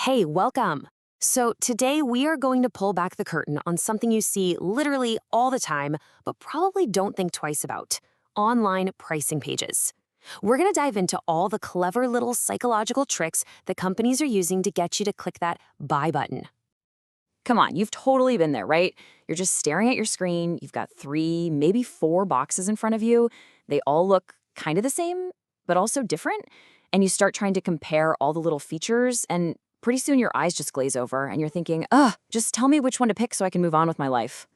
Hey, welcome. So, today we are going to pull back the curtain on something you see literally all the time, but probably don't think twice about: online pricing pages. We're going to dive into all the clever little psychological tricks that companies are using to get you to click that buy button. Come on, you've totally been there, right? You're just staring at your screen. You've got three, maybe four boxes in front of you. They all look kind of the same, but also different. And you start trying to compare all the little features, and pretty soon your eyes just glaze over and you're thinking, ugh, just tell me which one to pick so I can move on with my life.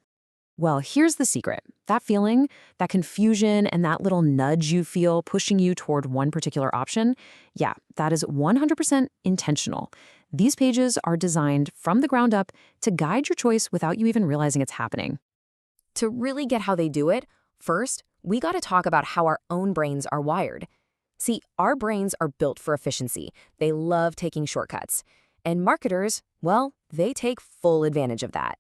Well, here's the secret. That feeling, that confusion, and that little nudge you feel pushing you toward one particular option, yeah, that is 100% intentional. These pages are designed from the ground up to guide your choice without you even realizing it's happening. To really get how they do it, first, we got to talk about how our own brains are wired. See, our brains are built for efficiency. They love taking shortcuts. And marketers, well, they take full advantage of that.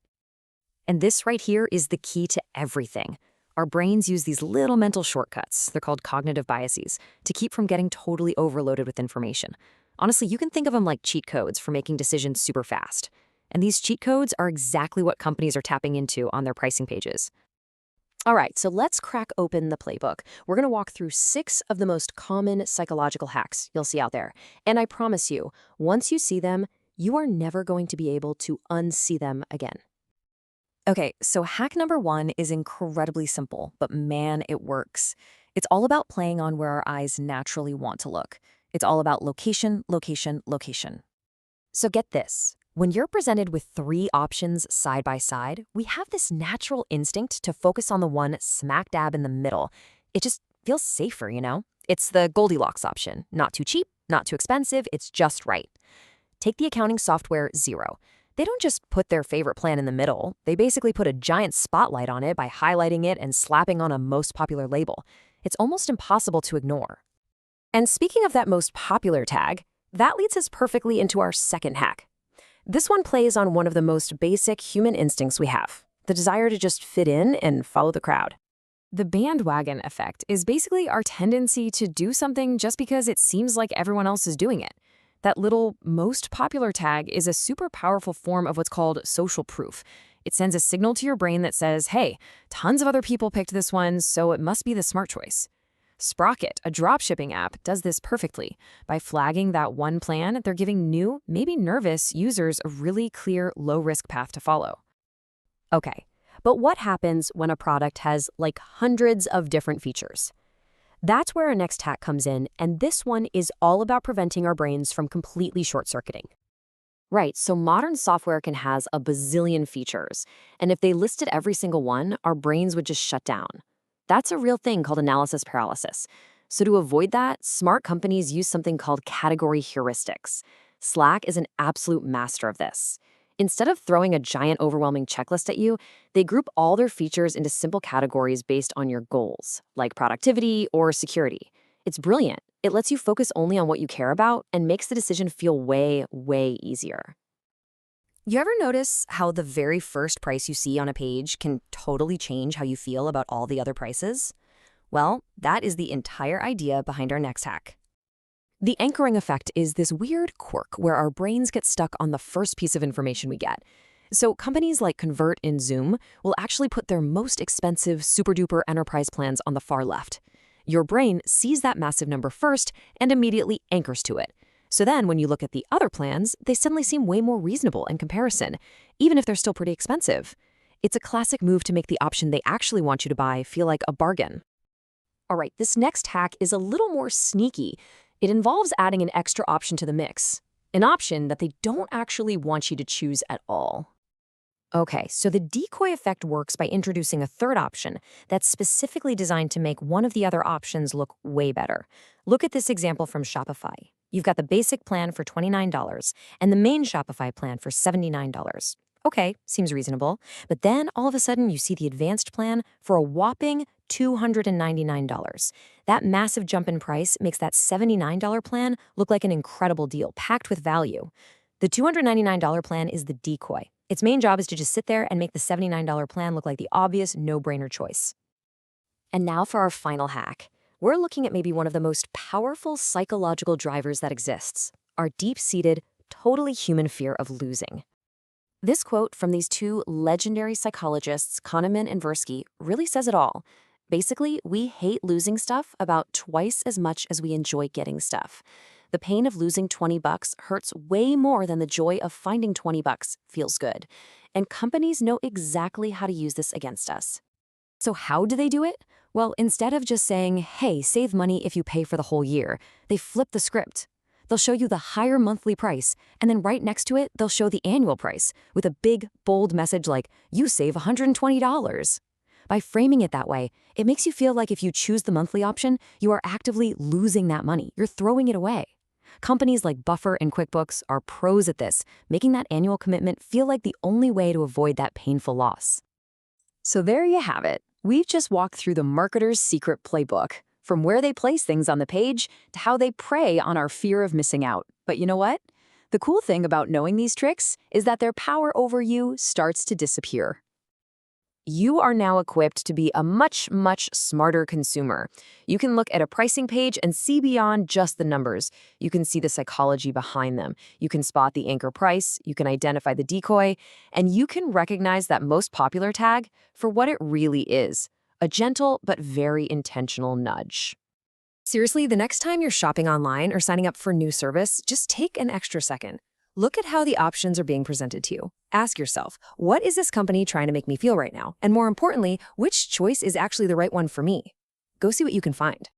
And this right here is the key to everything. Our brains use these little mental shortcuts, they're called cognitive biases, to keep from getting totally overloaded with information. Honestly, you can think of them like cheat codes for making decisions super fast. And these cheat codes are exactly what companies are tapping into on their pricing pages. All right, so let's crack open the playbook. We're going to walk through 6 of the most common psychological hacks you'll see out there. And I promise you, once you see them, you are never going to be able to unsee them again. Okay, so hack number 1 is incredibly simple, but man, it works. It's all about playing on where our eyes naturally want to look. It's all about location, location, location. So get this. When you're presented with 3 options side by side, we have this natural instinct to focus on the one smack dab in the middle. It just feels safer, you know? It's the Goldilocks option. Not too cheap, not too expensive, it's just right. Take the accounting software Xero. They don't just put their favorite plan in the middle. They basically put a giant spotlight on it by highlighting it and slapping on a most popular label. It's almost impossible to ignore. And speaking of that most popular tag, that leads us perfectly into our second hack. This one plays on one of the most basic human instincts we have, the desire to just fit in and follow the crowd. The bandwagon effect is basically our tendency to do something just because it seems like everyone else is doing it. That little most popular tag is a super powerful form of what's called social proof. It sends a signal to your brain that says, hey, tons of other people picked this one, so it must be the smart choice. Sprocket, a dropshipping app, does this perfectly. By flagging that one plan, they're giving new, maybe nervous users a really clear, low-risk path to follow. Okay, but what happens when a product has like hundreds of different features? That's where our next hack comes in, and this one is all about preventing our brains from completely short-circuiting. Right, so modern software can has a bazillion features, and if they listed every single one, our brains would just shut down. That's a real thing called analysis paralysis. So to avoid that, smart companies use something called category heuristics. Slack is an absolute master of this. Instead of throwing a giant overwhelming checklist at you, they group all their features into simple categories based on your goals, like productivity or security. It's brilliant. It lets you focus only on what you care about and makes the decision feel way, way easier. You ever notice how the very first price you see on a page can totally change how you feel about all the other prices? Well, that is the entire idea behind our next hack. The anchoring effect is this weird quirk where our brains get stuck on the first piece of information we get. So companies like Convert and Zoom will actually put their most expensive super-duper enterprise plans on the far left. Your brain sees that massive number first and immediately anchors to it. So then when you look at the other plans, they suddenly seem way more reasonable in comparison, even if they're still pretty expensive. It's a classic move to make the option they actually want you to buy feel like a bargain. All right, this next hack is a little more sneaky. It involves adding an extra option to the mix, an option that they don't actually want you to choose at all. Okay, so the decoy effect works by introducing a third option that's specifically designed to make one of the other options look way better. Look at this example from Shopify. You've got the basic plan for $29 and the main Shopify plan for $79. Okay, seems reasonable. But then all of a sudden you see the advanced plan for a whopping $299. That massive jump in price makes that $79 plan look like an incredible deal, packed with value. The $299 plan is the decoy. Its main job is to just sit there and make the $79 plan look like the obvious no-brainer choice. And now for our final hack. We're looking at maybe one of the most powerful psychological drivers that exists, our deep-seated totally human fear of losing. This quote from these two legendary psychologists, Kahneman and Tversky, really says it all. Basically, we hate losing stuff about twice as much as we enjoy getting stuff. The pain of losing $20 hurts way more than the joy of finding $20 feels good. And companies know exactly how to use this against us. So how do they do it? Well, instead of just saying, hey, save money if you pay for the whole year, they flip the script. They'll show you the higher monthly price, and then right next to it, they'll show the annual price with a big, bold message like, you save $120. By framing it that way, it makes you feel like if you choose the monthly option, you are actively losing that money. You're throwing it away. Companies like Buffer and QuickBooks are pros at this, making that annual commitment feel like the only way to avoid that painful loss. So there you have it. We've just walked through the marketer's secret playbook, from where they place things on the page to how they prey on our fear of missing out. But you know what? The cool thing about knowing these tricks is that their power over you starts to disappear. You are now equipped to be a much, much smarter consumer. You can look at a pricing page and see beyond just the numbers. You can see the psychology behind them. You can spot the anchor price, you can identify the decoy, and you can recognize that most popular tag for what it really is, a gentle but very intentional nudge. Seriously, the next time you're shopping online or signing up for a new service, just take an extra second. Look at how the options are being presented to you. Ask yourself, what is this company trying to make me feel right now? And more importantly, which choice is actually the right one for me? Go see what you can find.